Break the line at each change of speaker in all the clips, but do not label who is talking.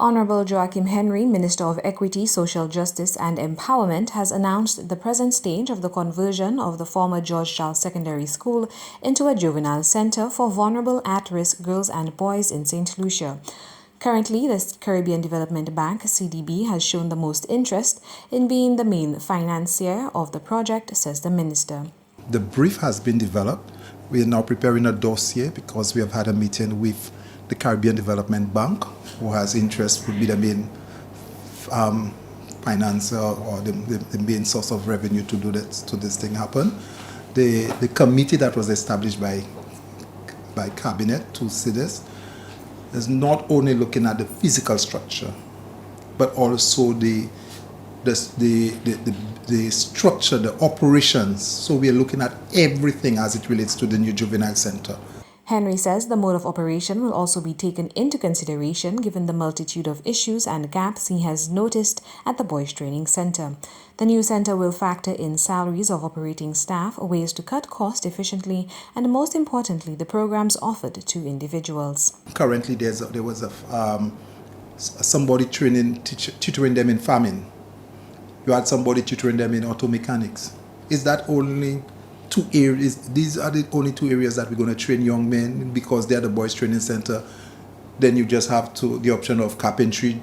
Honorable Joachim Henry, Minister of Equity, Social Justice and Empowerment, has announced the present stage of the conversion of the former Goerge Charles Secondary School into a juvenile centre for vulnerable at-risk girls and boys in Saint Lucia. Currently, the Caribbean Development Bank, CDB, has shown the most interest in being the main financier of the project, says the minister.
The brief has been developed. We are now preparing a dossier because we have had a meeting with the Caribbean Development Bank, who has interest, would be the main financer or the main source of revenue to do this thing happen. The committee that was established by cabinet to see this is not only looking at the physical structure, but also the structure, the operations. So we are looking at everything as it relates to the new Juvenile Centre.
Henry says the mode of operation will also be taken into consideration given the multitude of issues and gaps he has noticed at the Boys Training Centre. The new centre will factor in salaries of operating staff, ways to cut costs efficiently, and most importantly, the programs offered to individuals.
Currently, there was somebody tutoring them in farming. You had somebody tutoring them in auto mechanics. Is that only two areas? These are the only two areas that we're going to train young men because they're the Boys Training Centre. Then you just have the option of carpentry,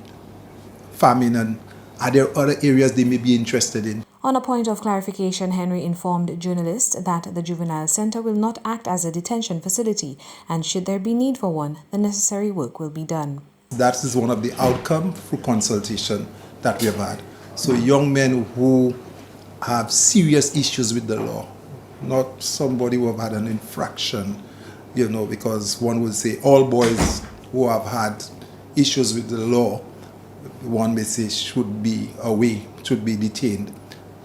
farming, and are there other areas they may be interested in?
On a point of clarification, Henry informed journalists that the Juvenile Centre will not act as a detention facility, and should there be need for one, the necessary work will be done.
That is one of the outcomes through consultation that we have had. So young men who have serious issues with the law, not somebody who have had an infraction, because one would say all boys who have had issues with the law, one may say should be away, should be detained.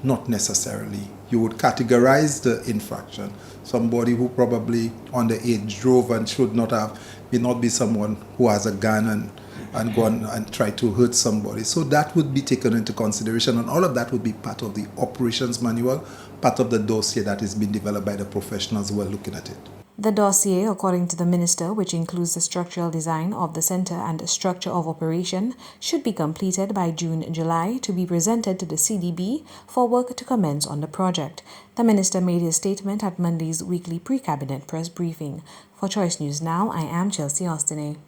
Not necessarily. You would categorize the infraction. Somebody who probably underage drove and may not be someone who has a gun and go on and try to hurt somebody. So that would be taken into consideration, and all of that would be part of the operations manual, part of the dossier that is being developed by the professionals who are looking at it.
The dossier, according to the minister, which includes the structural design of the centre and structure of operation, should be completed by June-July to be presented to the CDB for work to commence on the project. The minister made his statement at Monday's weekly pre-cabinet press briefing. For Choice News Now, I am Chelsea Austinay.